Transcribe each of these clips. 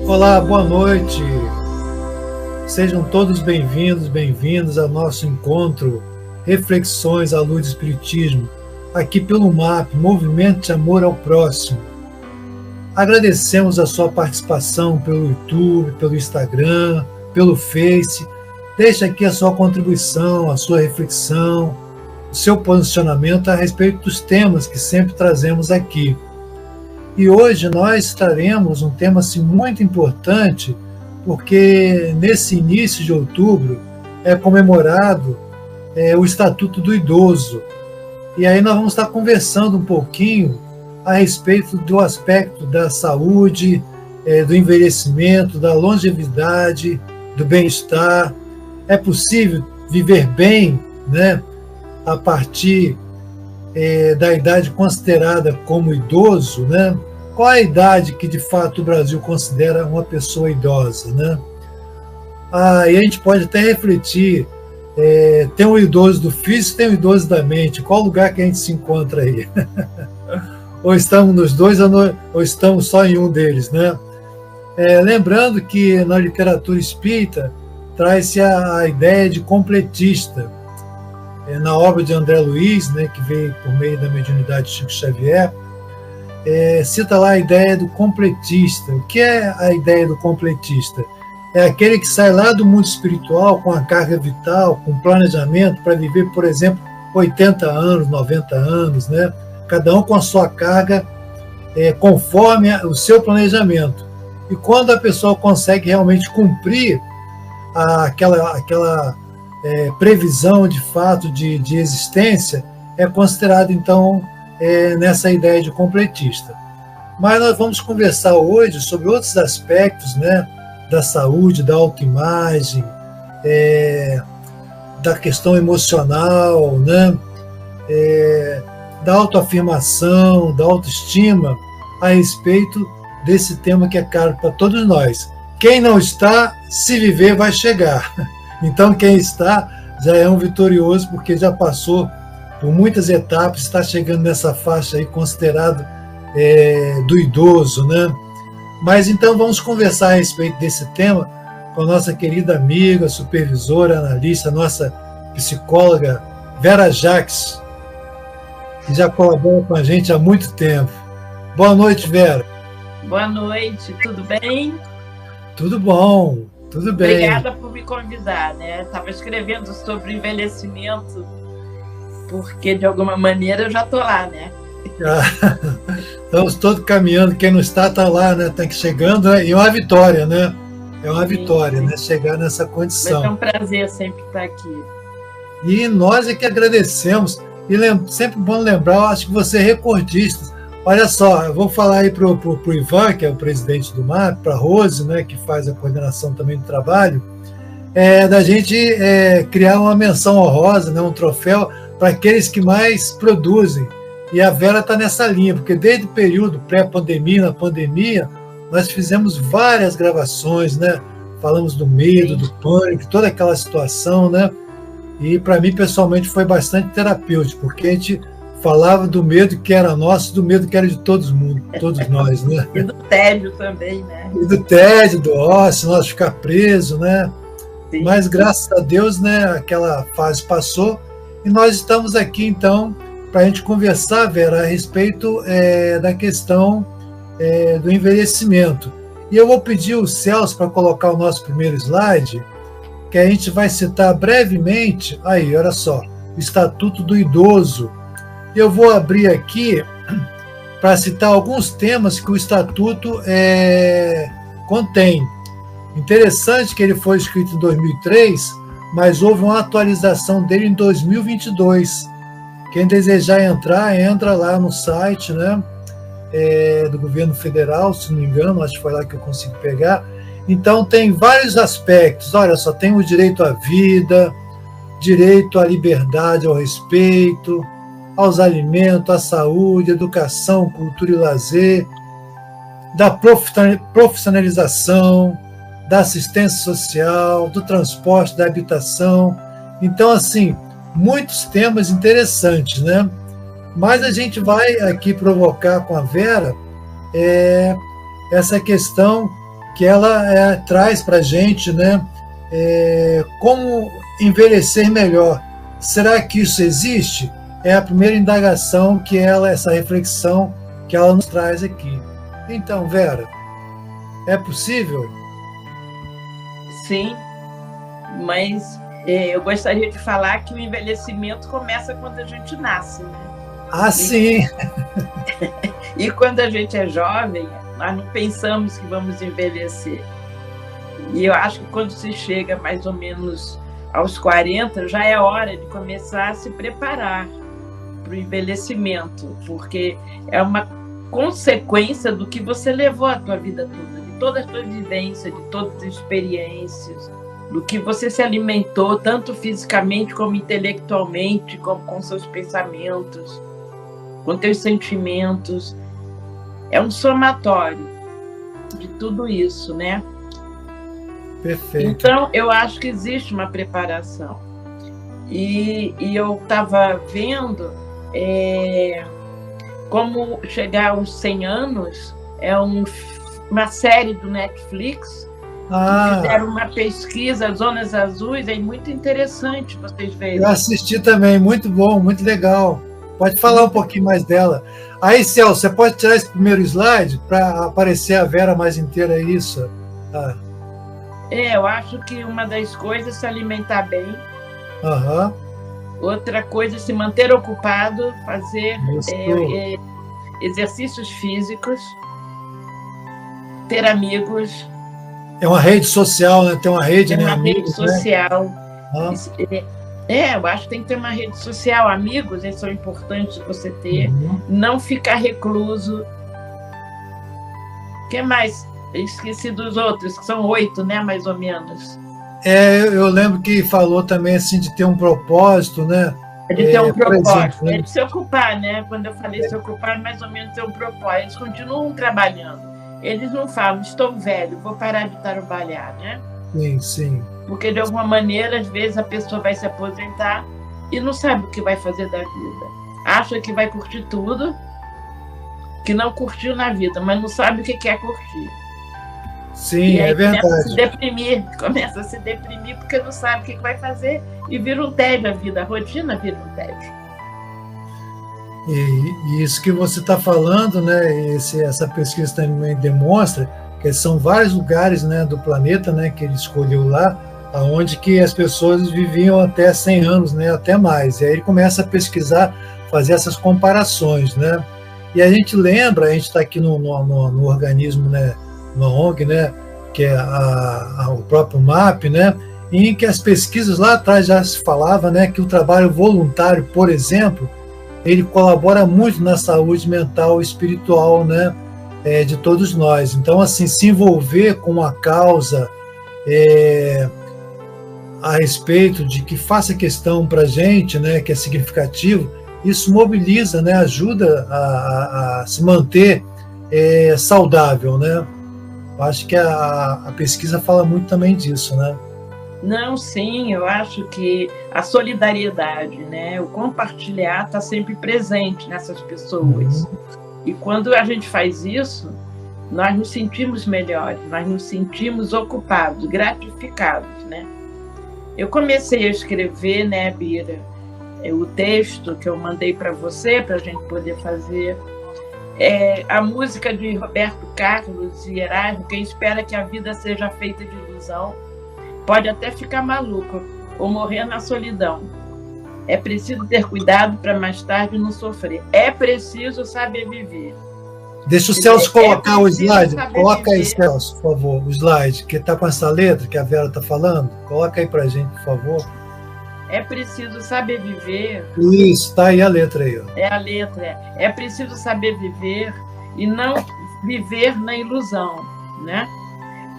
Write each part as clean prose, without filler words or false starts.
Olá, boa noite. Sejam todos bem-vindos ao nosso encontro Reflexões à Luz do Espiritismo, aqui pelo MAP, Movimento de Amor ao Próximo. Agradecemos a sua participação pelo YouTube, pelo Instagram, pelo Face. Deixe aqui a sua contribuição, a sua reflexão, o seu posicionamento a respeito dos temas que sempre trazemos aqui. E hoje nós traremos um tema assim, muito importante, porque nesse início de outubro é comemorado o Estatuto do Idoso. E aí nós vamos estar conversando um pouquinho a respeito do aspecto da saúde, do envelhecimento, da longevidade, do bem-estar. É possível viver bem, né, a partir da idade considerada como idoso, né? Qual a idade que de fato o Brasil considera uma pessoa idosa, né? E a gente pode até refletir, tem um idoso do físico, tem um idoso da mente, qual lugar que a gente se encontra aí? Ou estamos nos dois ou estamos só em um deles, né? Lembrando que na literatura espírita traz-se a ideia de completista. Na obra de André Luiz, né, que veio por meio da mediunidade de Chico Xavier, cita lá a ideia do completista. O que é a ideia do completista? É aquele que sai lá do mundo espiritual com a carga vital, com planejamento para viver, por exemplo, 80 anos, 90 anos, né? Cada um com a sua carga conforme o seu planejamento. E quando a pessoa consegue realmente cumprir aquela previsão de fato de existência, é considerado então nessa ideia de completista. Mas nós vamos conversar hoje sobre outros aspectos, né, da saúde, da autoimagem, da questão emocional, né, da autoafirmação, da autoestima, a respeito desse tema que é caro para todos nós. Quem não está, se viver, vai chegar. Então, quem está já é um vitorioso, porque já passou por muitas etapas, está chegando nessa faixa aí considerado do idoso, né? Mas então vamos conversar a respeito desse tema com a nossa querida amiga, supervisora, analista, nossa psicóloga Vera Jacques, que já colabora com a gente há muito tempo. Boa noite, Vera. Boa noite, tudo bem? Tudo bom. Tudo bem. Obrigada por me convidar, né? Estava escrevendo sobre envelhecimento, porque de alguma maneira eu já estou lá, né? Estamos todos caminhando, quem não está lá, né? Está chegando, e é uma vitória, né? É uma vitória, né? Chegar nessa condição. Mas é um prazer sempre estar aqui. E nós é que agradecemos, e sempre bom lembrar, acho que você é recordista. Olha só, eu vou falar aí para o Ivan, que é o presidente do MAP, para a Rose, né, que faz a coordenação também do trabalho, da gente criar uma menção honrosa, né, um troféu para aqueles que mais produzem. E a Vera está nessa linha, porque desde o período pré-pandemia, na pandemia, nós fizemos várias gravações, né? Falamos do medo, do pânico, toda aquela situação, né? E para mim, pessoalmente, foi bastante terapêutico, porque a gente falava do medo que era nosso, do medo que era de todos nós, né? E do tédio também, né? E do tédio, do ócio, nós ficar preso, né? Sim. Mas graças a Deus, né, aquela fase passou e nós estamos aqui, então, para a gente conversar, Vera, a respeito da questão do envelhecimento. E eu vou pedir o Celso para colocar o nosso primeiro slide, que a gente vai citar brevemente, aí, olha só, o Estatuto do Idoso. Eu vou abrir aqui para citar alguns temas que o Estatuto contém. Interessante que ele foi escrito em 2003, mas houve uma atualização dele em 2022. Quem desejar entrar, entra lá no site, né, do governo federal, se não me engano, acho que foi lá que eu consegui pegar. Então tem vários aspectos, olha só, tem o direito à vida, direito à liberdade, ao respeito, aos alimentos, à saúde, educação, cultura e lazer, da profissionalização, da assistência social, do transporte, da habitação. Então, assim, muitos temas interessantes, né? Mas a gente vai aqui provocar com a Vera essa questão que ela traz para a gente, né? Como envelhecer melhor. Será que isso existe? É a primeira indagação que essa reflexão que ela nos traz aqui. Então, Vera, é possível? Sim, mas eu gostaria de falar que o envelhecimento começa quando a gente nasce, né? Ah, sim! E quando a gente é jovem, nós não pensamos que vamos envelhecer. E eu acho que quando se chega mais ou menos aos 40, já é hora de começar a se preparar para o envelhecimento, porque é uma consequência do que você levou a tua vida toda, de toda a tua vivência, de todas as experiências, do que você se alimentou, tanto fisicamente como intelectualmente, como com seus pensamentos, com teus sentimentos. É um somatório de tudo isso, né? Perfeito. Então, eu acho que existe uma preparação. E eu estava vendo como chegar aos 100 anos, uma série do Netflix, fizeram uma pesquisa, Zonas Azuis, é muito interessante vocês verem. Eu assisti também, muito bom, muito legal. Pode falar um pouquinho mais dela. Aí, Celso, você pode tirar esse primeiro slide para aparecer a Vera mais inteira, isso? Tá. Eu acho que uma das coisas é se alimentar bem. Uhum. Outra coisa é se manter ocupado, fazer exercícios físicos, ter amigos. É uma rede social, né? Tem uma rede, né? Amigos, rede social. Né? Eu acho que tem que ter uma rede social. Amigos, eles são importantes você ter. Uhum. Não ficar recluso. O que mais? Eu esqueci dos outros, que são 8, né? Mais ou menos. Eu lembro que falou também assim de ter um propósito, né? De ter um propósito, de se ocupar, né? Quando eu falei se ocupar, mais ou menos ter um propósito. Eles continuam trabalhando. Eles não falam, estou velho, vou parar de trabalhar, né? Sim, sim. Porque, de alguma maneira, às vezes a pessoa vai se aposentar e não sabe o que vai fazer da vida. Acha que vai curtir tudo, que não curtiu na vida, mas não sabe o que quer curtir. Sim, é verdade. Começa a se deprimir porque não sabe o que vai fazer e vira um tédio a vida, a rotina vira um tédio. E isso que você está falando, né? Essa pesquisa também demonstra que são vários lugares, né, do planeta, né, que ele escolheu lá, aonde que as pessoas viviam até 100 anos, né, até mais. E aí ele começa a pesquisar, fazer essas comparações, né? E a gente lembra, a gente está aqui no organismo, né, no ONG, né, que é o próprio MAP, né, em que as pesquisas lá atrás já se falava, né, que o trabalho voluntário, por exemplo, ele colabora muito na saúde mental e espiritual, né, de todos nós. Então, assim, se envolver com uma causa a respeito de que faça questão para a gente, né, que é significativo, isso mobiliza, né, ajuda a se manter saudável, né? Eu acho que a pesquisa fala muito também disso, né? Não, sim, eu acho que a solidariedade, né, o compartilhar está sempre presente nessas pessoas. Uhum. E quando a gente faz isso, nós nos sentimos melhores, nós nos sentimos ocupados, gratificados, né? Eu comecei a escrever, né, Bira, o texto que eu mandei para você, para a gente poder fazer. A música de Roberto Carlos e Erasmo, quem espera que a vida seja feita de ilusão, pode até ficar maluco ou morrer na solidão. É preciso ter cuidado para mais tarde não sofrer. É preciso saber viver. Deixa o Celso colocar o slide. Coloca aí, Celso, por favor, o slide, que está com essa letra que a Vera está falando. Coloca aí para a gente, por favor. É preciso saber viver. Isso, está aí a letra aí. Ó. É a letra. É preciso saber viver e não viver na ilusão, né?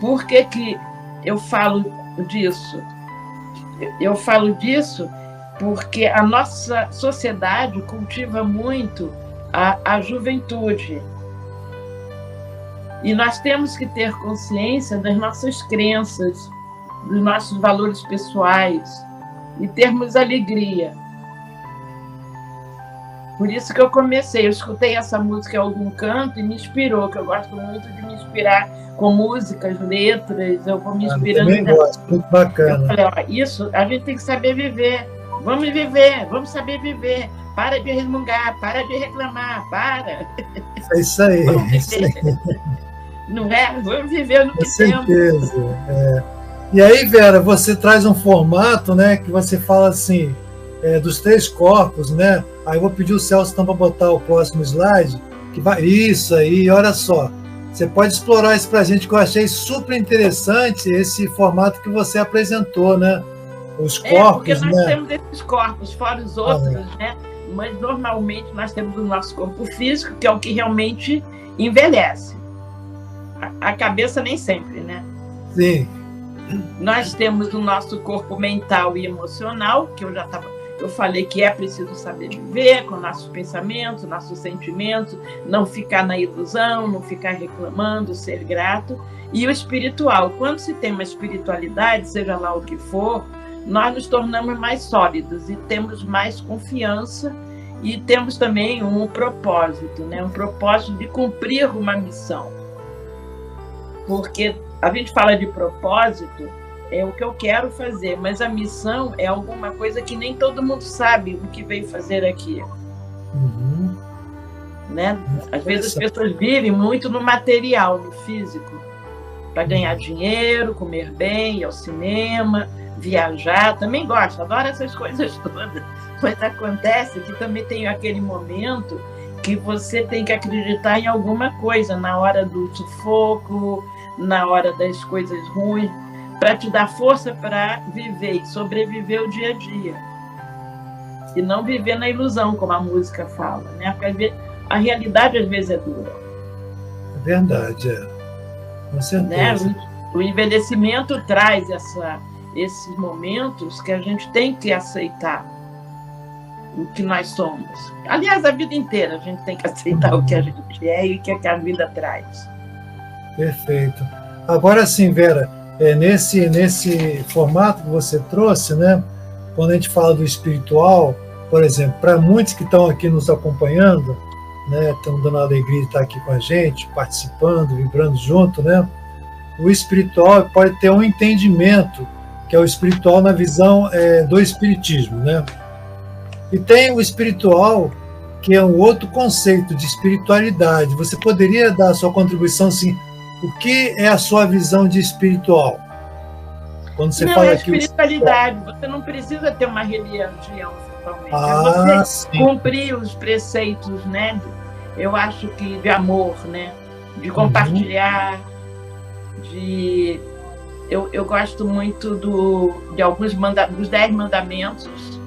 Por que que eu falo disso? Eu falo disso porque a nossa sociedade cultiva muito a juventude. E nós temos que ter consciência das nossas crenças, dos nossos valores pessoais e termos alegria. Por isso que eu comecei. Eu escutei essa música em algum canto e me inspirou, que eu gosto muito de me inspirar com músicas, letras. Eu vou me inspirando. Eu também gosto, muito bacana. Eu falei, ó, isso a gente tem que saber viver. Vamos viver, vamos saber viver. Para de resmungar, para de reclamar, para. É isso aí. Não é? Vamos viver no que temos. Com certeza. E aí, Vera, você traz um formato, né, que você fala assim, dos 3 corpos, né? Aí eu vou pedir o Celso então para botar o próximo slide. Isso aí, olha só. Você pode explorar isso para a gente, que eu achei super interessante esse formato que você apresentou, né? Os corpos, porque nós né? temos esses corpos, fora os outros, né? Mas normalmente nós temos o nosso corpo físico, que é o que realmente envelhece. A cabeça nem sempre, né? Sim. Nós temos o nosso corpo mental e emocional, que eu falei que é preciso saber viver com nossos pensamentos, nossos sentimentos, não ficar na ilusão, não ficar reclamando, ser grato. E o espiritual, quando se tem uma espiritualidade, seja lá o que for, nós nos tornamos mais sólidos e temos mais confiança e temos também um propósito, né? Um propósito de cumprir uma missão. Porque a gente fala de propósito, é o que eu quero fazer, mas a missão é alguma coisa que nem todo mundo sabe o que veio fazer aqui. Uhum. Né? Às vezes as pessoas vivem muito no material, no físico, para ganhar dinheiro, comer bem, ir ao cinema, viajar. Também gosto, adoro essas coisas todas. Mas acontece que também tem aquele momento que você tem que acreditar em alguma coisa na hora do sufoco, na hora das coisas ruins, para te dar força para viver e sobreviver o dia a dia. E não viver na ilusão, como a música fala, né? Porque a realidade às vezes é dura. É verdade, com certeza. Né? O envelhecimento traz esses momentos que a gente tem que aceitar o que nós somos. Aliás, a vida inteira a gente tem que aceitar o que a gente é e o que a vida traz. Perfeito. Agora sim, Vera, nesse formato que você trouxe, né, quando a gente fala do espiritual, por exemplo, para muitos que estão aqui nos acompanhando, né, estão dando a alegria de estar aqui com a gente, participando, vibrando junto, né, o espiritual pode ter um entendimento, que é o espiritual na visão do espiritismo, né? E tem o espiritual, que é um outro conceito de espiritualidade. Você poderia dar a sua contribuição, assim, o que é a sua visão de espiritual? Quando você fala aqui espiritualidade, você não precisa ter uma religião totalmente. É você cumprir os preceitos, né? Eu acho que de amor, né? De compartilhar, eu gosto muito de alguns dos 10 mandamentos,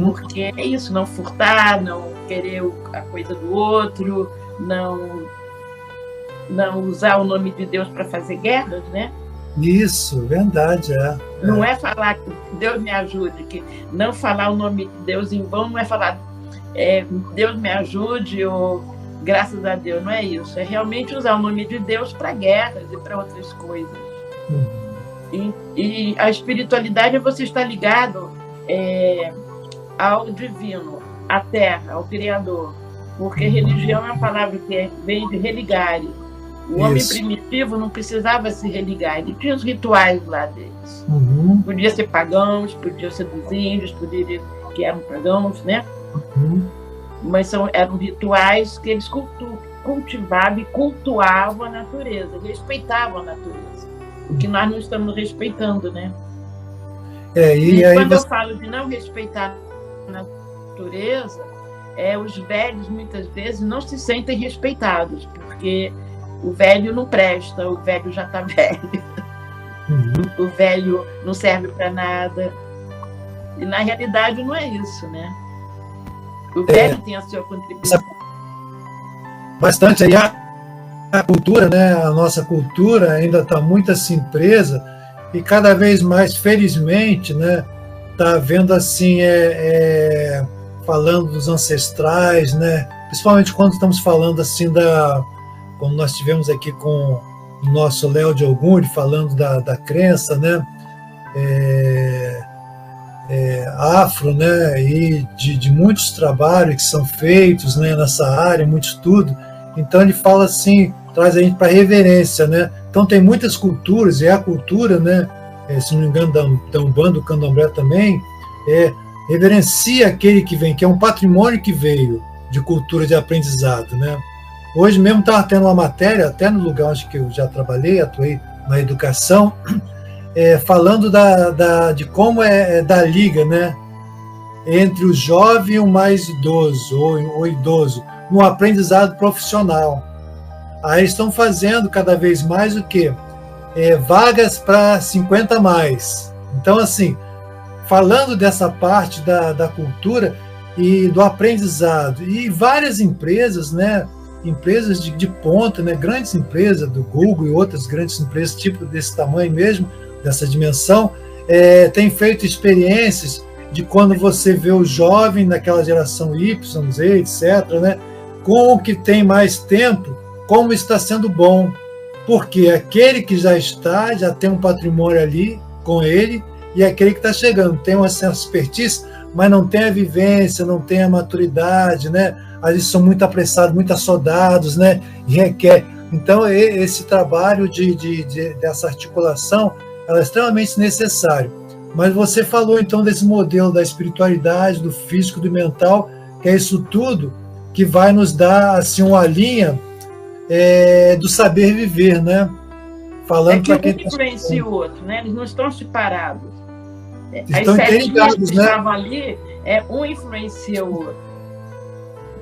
porque é isso, não furtar, não querer a coisa do outro, não usar o nome de Deus para fazer guerras, né? Isso, verdade, Não é falar que Deus me ajude, que não falar o nome de Deus em vão não é falar Deus me ajude ou graças a Deus, não é isso. É realmente usar o nome de Deus para guerras e para outras coisas. E a espiritualidade é você estar ligado ao divino, à terra, ao Criador. Porque religião é uma palavra que vem de religare. O homem primitivo não precisava se religar, ele tinha os rituais lá deles. Podia ser pagãos, podia ser dos índios, que eram pagãos, né? Mas eram rituais que eles cultivavam e cultuavam a natureza, respeitavam a natureza. O que nós não estamos respeitando, né? E quando eu falo de não respeitar a natureza, os velhos muitas vezes não se sentem respeitados, porque o velho não presta, o velho já está velho, o velho não serve para nada. E na realidade não é isso, né? O velho tem a sua contribuição. Bastante aí a cultura, né? A nossa cultura ainda está muito assim presa e cada vez mais, felizmente, né? Está vendo assim, falando dos ancestrais, né? Principalmente quando estamos falando assim como nós tivemos aqui com o nosso Léo de Ogum, falando da crença, né? afro, né, e de muitos trabalhos que são feitos, né, nessa área, muito estudo. Então ele fala assim, traz a gente para reverência, né? Então tem muitas culturas, e a cultura, né, se não me engano, da Umbanda, do Candomblé também, reverencia aquele que vem, que é um patrimônio que veio de cultura de aprendizado, né? Hoje mesmo estava tendo uma matéria, até no lugar onde que eu já trabalhei, atuei na educação, falando de como da liga, né, entre o jovem e o mais idoso, ou idoso, no aprendizado profissional. Aí estão fazendo cada vez mais o quê? Vagas para 50 a mais. Então, assim, falando dessa parte da cultura e do aprendizado, e várias empresas, né, empresas de ponta, né, grandes empresas do Google e outras grandes empresas, tipo desse tamanho mesmo, dessa dimensão, têm feito experiências de quando você vê o jovem daquela geração Y, Z, etc., né, com o que tem mais tempo, como está sendo bom. Porque aquele que já tem um patrimônio ali com ele, e aquele que está chegando tem uma certa expertise, mas não tem a vivência, não tem a maturidade, né? Às vezes são muito apressados, muito assodados, né? E requer. Então, esse trabalho dessa articulação ela é extremamente necessário. Mas você falou, então, desse modelo da espiritualidade, do físico, do mental, que é isso tudo que vai nos dar assim, uma linha do saber viver, né? Falando para quem influencia o outro, né? Eles não estão separados. Estão interligados, né? Estavam ali, um influencia o outro.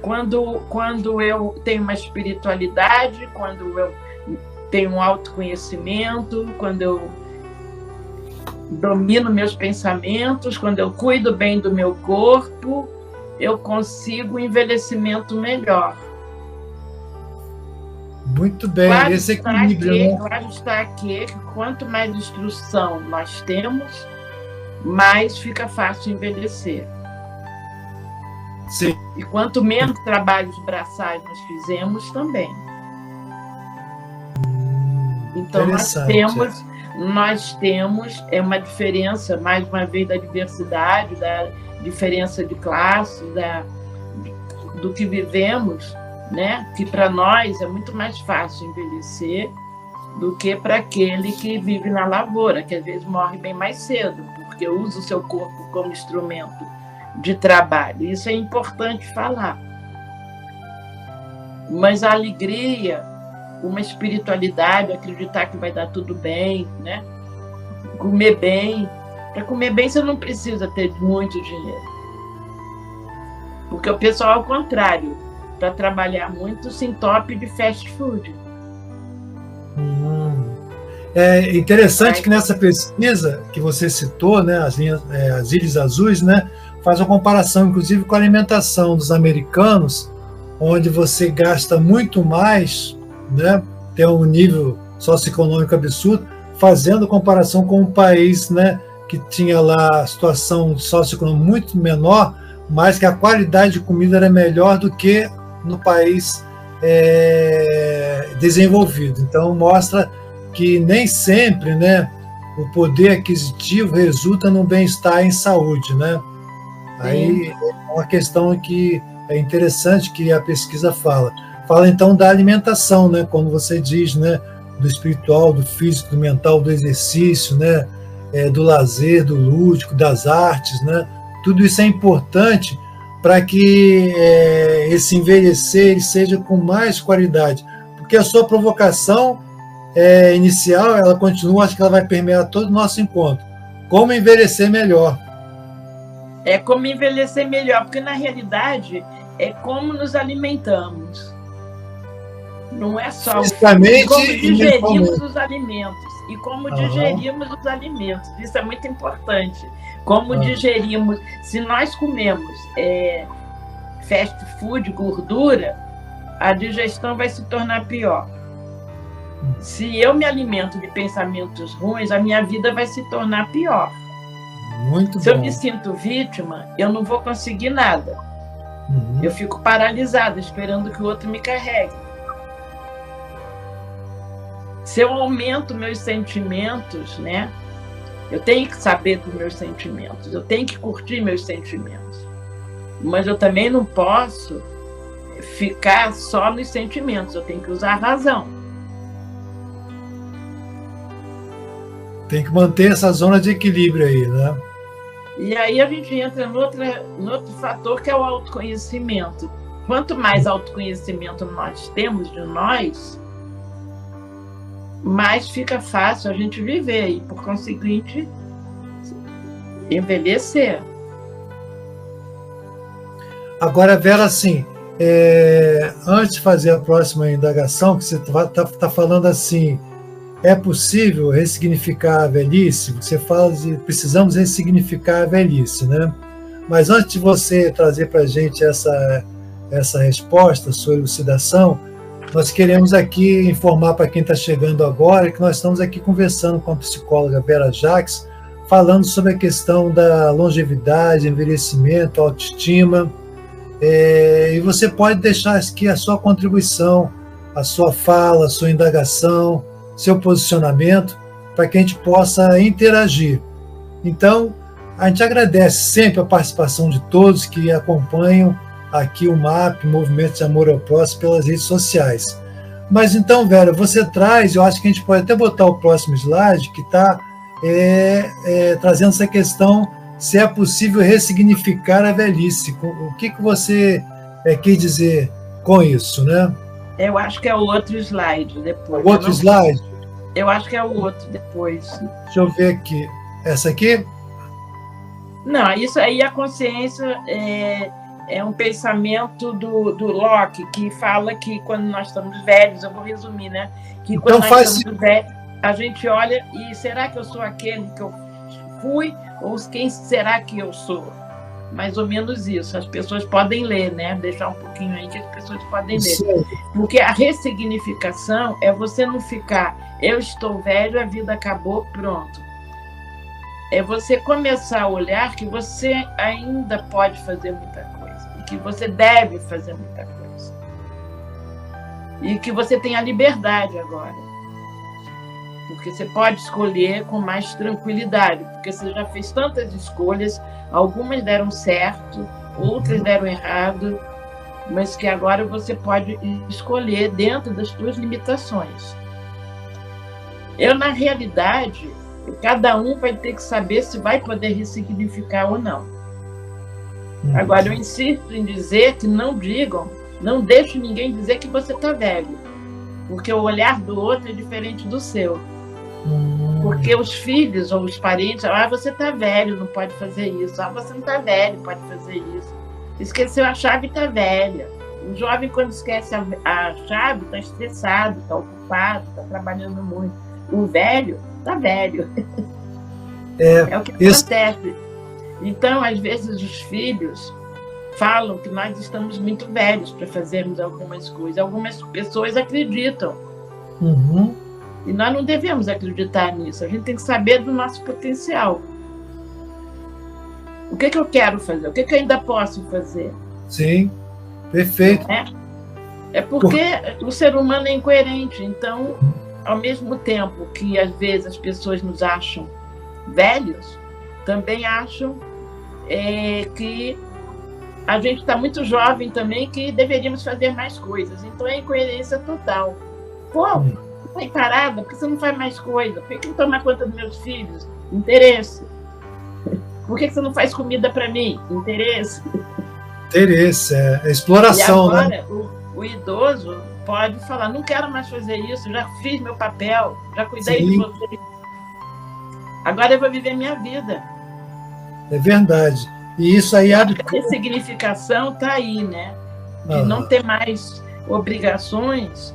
Quando eu tenho uma espiritualidade, quando eu tenho um autoconhecimento, quando eu domino meus pensamentos, quando eu cuido bem do meu corpo, eu consigo um envelhecimento melhor. Muito bem, Claro esse equilíbrio, né? Claro está aqui que quanto mais instrução nós temos, mais fica fácil envelhecer. Sim. E quanto menos trabalhos braçais nós fizemos, também. Então, nós temos uma diferença, mais uma vez, da diversidade, da diferença de classe, do que vivemos, né? Que para nós é muito mais fácil envelhecer do que para aquele que vive na lavoura, que às vezes morre bem mais cedo, porque usa o seu corpo como instrumento de trabalho. Isso é importante falar. Mas a alegria, uma espiritualidade, acreditar que vai dar tudo bem, né? Comer bem. Para comer bem você não precisa ter muito dinheiro. Porque o pessoal, ao contrário, para trabalhar muito, se entope de fast food. É interessante que nessa pesquisa que você citou, né, as Ilhas Azuis, né, faz uma comparação, inclusive, com a alimentação dos americanos, onde você gasta muito mais, né, tem um nível socioeconômico absurdo, fazendo comparação com um país, né, que tinha lá a situação socioeconômica muito menor, mas que a qualidade de comida era melhor do que no país desenvolvido. Então, mostra que nem sempre, né, o poder aquisitivo resulta no bem-estar em saúde, né? Aí é uma questão que é interessante que a pesquisa fala. Fala, então, da alimentação, né? Quando você diz, né, do espiritual, do físico, do mental, do exercício, né, do lazer, do lúdico, das artes, né? Tudo isso é importante para que esse envelhecer ele seja com mais qualidade. Porque a sua provocação inicial, ela continua, acho que ela vai permear todo o nosso encontro. Como envelhecer melhor. Como envelhecer melhor, porque na realidade é como nos alimentamos. Não é só como digerimos os alimentos e como digerimos os alimentos. Isso é muito importante. Como digerimos. Se nós comemos fast food, gordura, a digestão vai se tornar pior. Se eu me alimento de pensamentos ruins, a minha vida vai se tornar pior. Muito Se bom. eu me sinto vítima, eu não vou conseguir nada. Eu fico paralisada, esperando que o outro me carregue. Se eu aumento meus sentimentos, né, Eu tenho que saber dos meus sentimentos, eu tenho que curtir meus sentimentos. Mas eu também não posso ficar só nos sentimentos, eu tenho que usar a razão. Tem que manter essa zona de equilíbrio aí, né? E aí a gente entra no outro fator, que é o autoconhecimento. Quanto mais autoconhecimento nós temos de nós, mais fica fácil a gente viver e, por conseguinte, envelhecer. Agora, Vera, assim, antes de fazer a próxima indagação, que você está falando assim, é possível ressignificar a velhice? Você fala de precisamos ressignificar a velhice, né? Mas antes de você trazer para a gente essa resposta, sua elucidação, nós queremos aqui informar para quem está chegando agora que nós estamos aqui conversando com a psicóloga Vera Jacques, falando sobre a questão da longevidade, envelhecimento, autoestima. E você pode deixar aqui a sua contribuição, a sua fala, a sua indagação, seu posicionamento, para que a gente possa interagir. Então, a gente agradece sempre a participação de todos que acompanham aqui o MAP, Movimento de Amor ao Próximo, pelas redes sociais. Mas então, Vera, você traz, eu acho que a gente pode até botar o próximo slide, que está trazendo essa questão se é possível ressignificar a velhice. O que você quer dizer com isso, né? Eu acho que é o outro slide depois. O outro slide? Eu acho que é o outro depois. Deixa eu ver aqui. Essa aqui? Não, isso aí, a consciência é um pensamento do Locke, que fala que quando nós estamos velhos, eu vou resumir, né? Que quando então nós estamos velhos, a gente olha e será que eu sou aquele que eu fui ou quem será que eu sou? Mais ou menos isso. As pessoas podem ler, né? Deixar um pouquinho aí que as pessoas podem ler. Sim. Porque a ressignificação é você não ficar, eu estou velho, a vida acabou, pronto. É você começar a olhar que você ainda pode fazer muita coisa. E que você deve fazer muita coisa. E que você tem a liberdade agora. Porque você pode escolher com mais tranquilidade. Porque você já fez tantas escolhas, algumas deram certo, outras deram errado, mas que agora você pode escolher dentro das suas limitações. Na realidade, cada um vai ter que saber se vai poder ressignificar ou não. Agora, eu insisto em dizer que não digam, não deixe ninguém dizer que você está velho, porque o olhar do outro é diferente do seu. Porque os filhos ou os parentes, você está velho, não pode fazer isso. Você não está velho, pode fazer isso. Esqueceu a chave, está velha. O jovem, quando esquece a chave, está estressado, está ocupado, está trabalhando muito. O velho está velho. É o que acontece. Então, às vezes, os filhos falam que nós estamos muito velhos para fazermos algumas coisas. Algumas pessoas acreditam. E nós não devemos acreditar nisso. A gente tem que saber do nosso potencial. O que eu quero fazer? O que eu ainda posso fazer? Sim, perfeito. É porque o ser humano é incoerente. Então, ao mesmo tempo que, às vezes, as pessoas nos acham velhos, também acham que a gente está muito jovem também, que deveríamos fazer mais coisas. Então, é incoerência total. Pô, foi parada, porque você não faz mais coisa? Por que não toma conta dos meus filhos? Interesse. Por que você não faz comida para mim? Interesse. Interesse, exploração, e agora, né? O idoso pode falar, não quero mais fazer isso, já fiz meu papel, já cuidei de você. Agora eu vou viver minha vida. É verdade. E isso aí abre... A ressignificação está aí, né? De não ter mais obrigações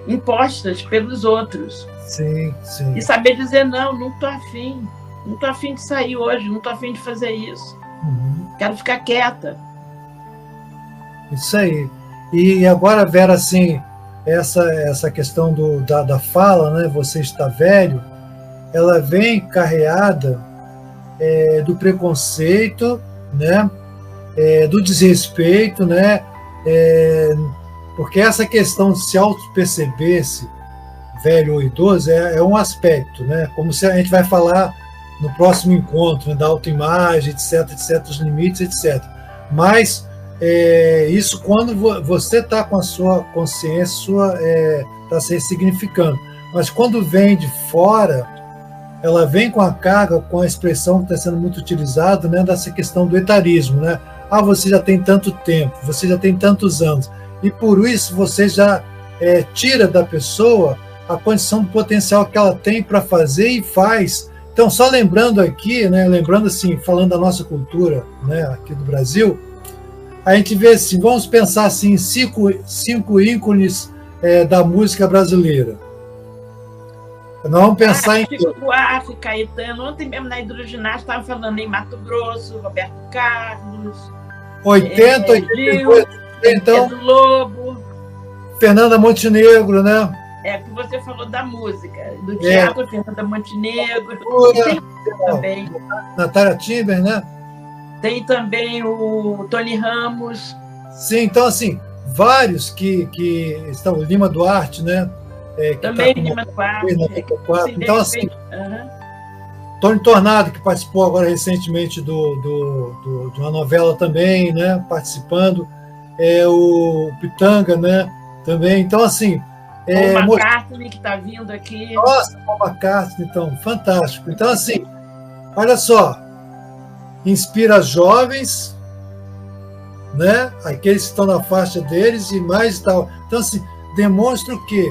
impostas pelos outros. Sim. E saber dizer, não estou afim. Não estou afim de sair hoje, não estou afim de fazer isso. Quero ficar quieta. Isso aí. E agora, Vera, assim, essa questão da fala, né? Você está velho, ela vem carreada do preconceito, né? Do desrespeito, né? Porque essa questão de se auto-perceber-se velho ou idoso é um aspecto, né? Como se a gente vai falar no próximo encontro, né, da autoimagem, etc., os limites, etc. Mas isso quando você está com a sua consciência, está se ressignificando. Mas quando vem de fora, ela vem com a carga, com a expressão que está sendo muito utilizada, né, dessa questão do etarismo, né? Ah, você já tem tanto tempo, você já tem tantos anos, e por isso você já tira da pessoa a condição do potencial que ela tem para fazer e faz. Então, só lembrando aqui, né, lembrando assim, falando da nossa cultura, né, aqui do Brasil, a gente vê assim, vamos pensar assim, em cinco ícones da música brasileira. Nós vamos pensar em... Chico Buarque, Caetano, ontem mesmo na Hidroginástica estava falando em Mato Grosso, Roberto Carlos, 80, 88, então, Pedro Lobo, Fernanda Montenegro, né? Que você falou da música, do teatro, Fernanda Montenegro, tem também. Natália Timber, né? Tem também o Tony Ramos. Sim, então, assim, vários que estão, o Lima Duarte, né? Também tá Lima Duarte. Então, assim, Tony Tornado, que participou agora recentemente de uma novela também, né? Participando. O Pitanga, né? Também. Então, assim... Paul McCartney, que está vindo aqui. Nossa, Paul McCartney, então, fantástico. Então, assim, olha só, inspira jovens, né? Aqueles que estão na faixa deles e mais tal. Então, assim, demonstra o quê?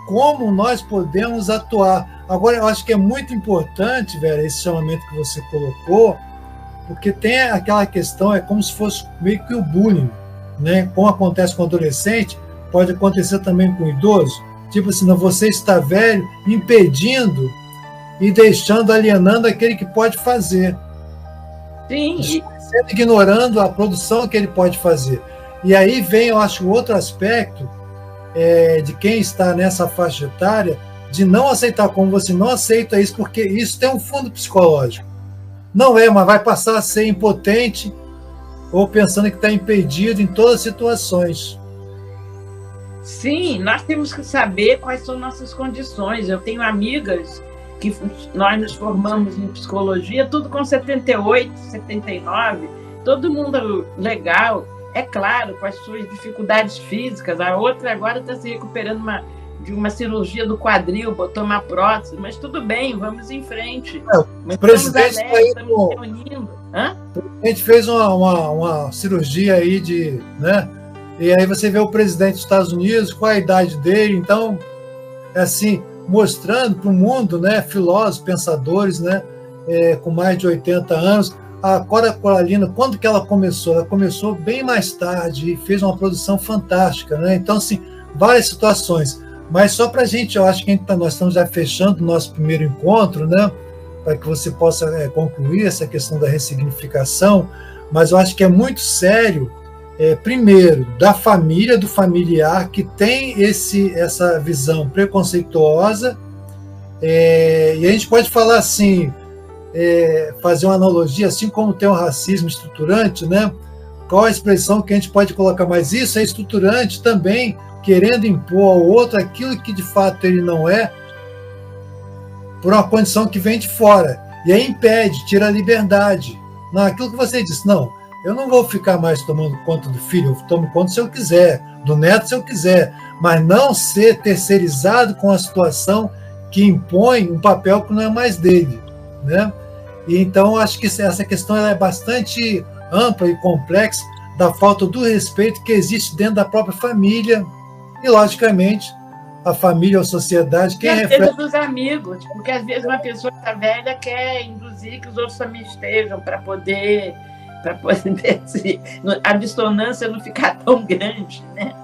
Como nós podemos atuar. Agora, eu acho que é muito importante, Vera, esse chamamento que você colocou, porque tem aquela questão, é como se fosse meio que o bullying, né? Como acontece com o adolescente, pode acontecer também com o idoso. Tipo assim, você está velho, impedindo e deixando, alienando aquele que pode fazer. Sim. Ignorando a produção que ele pode fazer. E aí vem, eu acho, outro aspecto de quem está nessa faixa etária, de não aceitar, como você não aceita isso, porque isso tem um fundo psicológico. Não mas vai passar a ser impotente ou pensando que está impedido em todas as situações. Sim, nós temos que saber quais são nossas condições. Eu tenho amigas que nós nos formamos em psicologia, tudo com 78, 79, todo mundo legal, é claro, com as suas dificuldades físicas. A outra agora está se recuperando de uma cirurgia do quadril, botou uma prótese, mas tudo bem, vamos em frente. O presidente estamos reunindo. A gente fez uma cirurgia aí né? E aí você vê o presidente dos Estados Unidos, qual a idade dele, então, assim, mostrando para o mundo, né, filósofos, pensadores, né, com mais de 80 anos. A Cora Coralina, quando que ela começou? Ela começou bem mais tarde e fez uma produção fantástica, né? Então, assim, várias situações. Mas só para a gente, eu acho que nós estamos já fechando o nosso primeiro encontro, né, para que você possa concluir essa questão da ressignificação, mas eu acho que é muito sério, primeiro, da família, do familiar, que tem essa visão preconceituosa, e a gente pode falar assim, fazer uma analogia, assim como tem o racismo estruturante, né? Qual a expressão que a gente pode colocar? Mas isso é estruturante também, querendo impor ao outro aquilo que de fato ele não é, por uma condição que vem de fora, e aí impede, tira a liberdade. Não, aquilo que você disse, não, eu não vou ficar mais tomando conta do filho, eu tomo conta se eu quiser, do neto se eu quiser, mas não ser terceirizado com a situação que impõe um papel que não é mais dele, né? E então acho que essa questão ela é bastante ampla e complexa, da falta do respeito que existe dentro da própria família e, logicamente, a família ou a sociedade. Quem e às vezes dos amigos, porque às vezes uma pessoa que está velha quer induzir que os outros também estejam para poder a dissonância não ficar tão grande, né?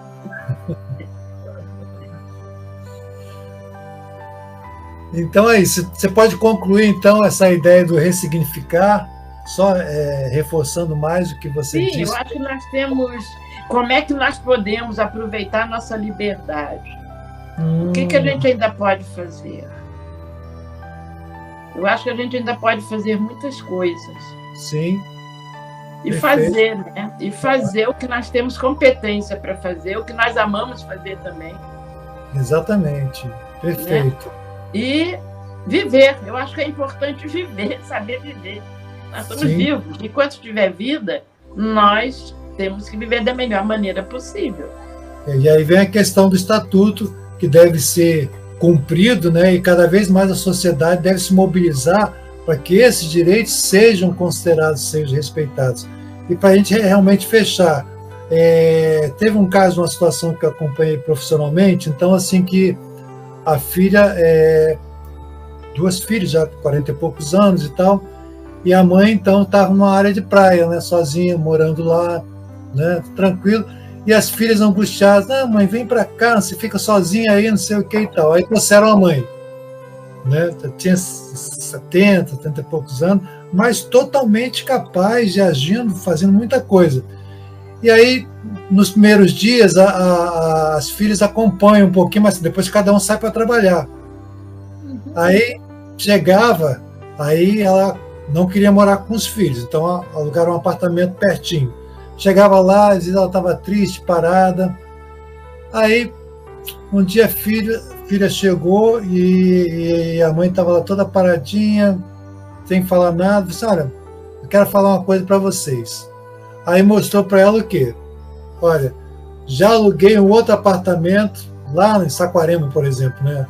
Então é isso. Você pode concluir, então, essa ideia do ressignificar, só reforçando mais o que você disse? Sim, eu acho que nós temos... Como é que nós podemos aproveitar a nossa liberdade? O que a gente ainda pode fazer? Eu acho que a gente ainda pode fazer muitas coisas. Sim. E fazer, né? E fazer o que nós temos competência para fazer, o que nós amamos fazer também. Exatamente. Perfeito. Né? E viver. Eu acho que é importante viver, saber viver. Nós estamos vivos. Enquanto tiver vida, nós temos que viver da melhor maneira possível. E aí vem a questão do estatuto, que deve ser cumprido, né? E cada vez mais a sociedade deve se mobilizar para que esses direitos sejam considerados, sejam respeitados. E para a gente realmente fechar, teve um caso, uma situação que eu acompanhei profissionalmente, então assim que a filha, duas filhas já 40 e poucos anos e tal, e a mãe então estava numa área de praia, né, sozinha, morando lá, né, tranquilo, e as filhas angustiadas, não, mãe, vem para cá, você fica sozinha aí, não sei o que e tal. Aí trouxeram a mãe, né, tinha 70 e poucos anos, mas totalmente capaz de agindo, fazendo muita coisa. E aí, nos primeiros dias, as filhas acompanham um pouquinho, mas depois cada um sai para trabalhar. Aí chegava, aí ela não queria morar com os filhos, então alugaram um apartamento pertinho. Chegava lá, dizia que ela estava triste, parada. Aí, um dia a filha chegou e a mãe estava lá toda paradinha, sem falar nada. Disse, olha, eu quero falar uma coisa para vocês. Aí mostrou para ela o quê? Olha, já aluguei um outro apartamento, lá em Saquarema, por exemplo, né?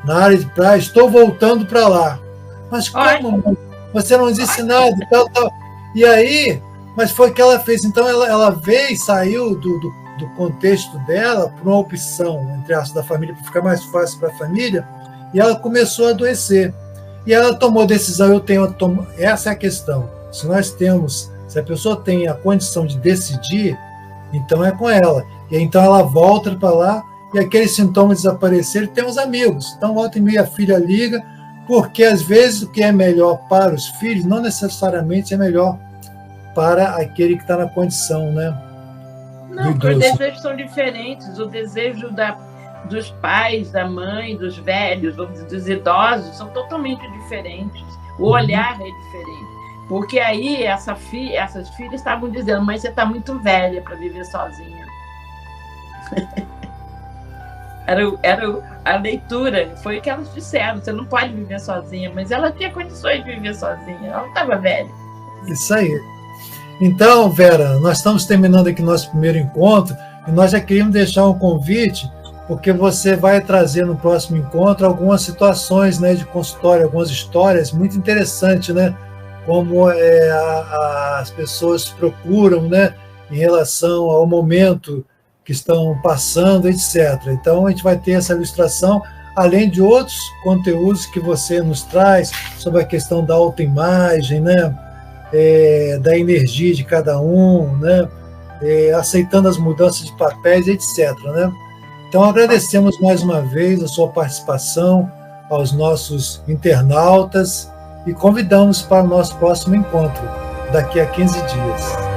Na área de praia, estou voltando para lá. Mas como? Você não disse nada e tal, tal. E aí, mas foi o que ela fez. Então ela veio e saiu do contexto dela para uma opção, entre aspas, da família, para ficar mais fácil para a família, e ela começou a adoecer. E ela tomou decisão, essa é a questão. Se a pessoa tem a condição de decidir, então é com ela. E então ela volta para lá, e aqueles sintomas desapareceram, tem os amigos. Então, volta e meia a filha liga, porque às vezes o que é melhor para os filhos não necessariamente é melhor para aquele que está na condição, né? Não, porque os desejos são diferentes. O desejo dos pais, da mãe, dos velhos, dos idosos, são totalmente diferentes. O olhar é diferente. Porque aí essas filhas estavam dizendo, mãe, você está muito velha para viver sozinha. Era a leitura, foi o que elas disseram, você não pode viver sozinha, mas ela tinha condições de viver sozinha, ela não estava velha. Isso aí. Então, Vera, nós estamos terminando aqui nosso primeiro encontro, e nós já queríamos deixar um convite, porque você vai trazer no próximo encontro algumas situações, né, de consultório, algumas histórias muito interessantes, né, como as pessoas procuram, né, em relação ao momento que estão passando, etc. Então, a gente vai ter essa ilustração, além de outros conteúdos que você nos traz sobre a questão da autoimagem, né? Da energia de cada um, né? Aceitando as mudanças de papéis, etc. Né? Então, agradecemos mais uma vez a sua participação, aos nossos internautas, e convidamos para o nosso próximo encontro, daqui a 15 dias.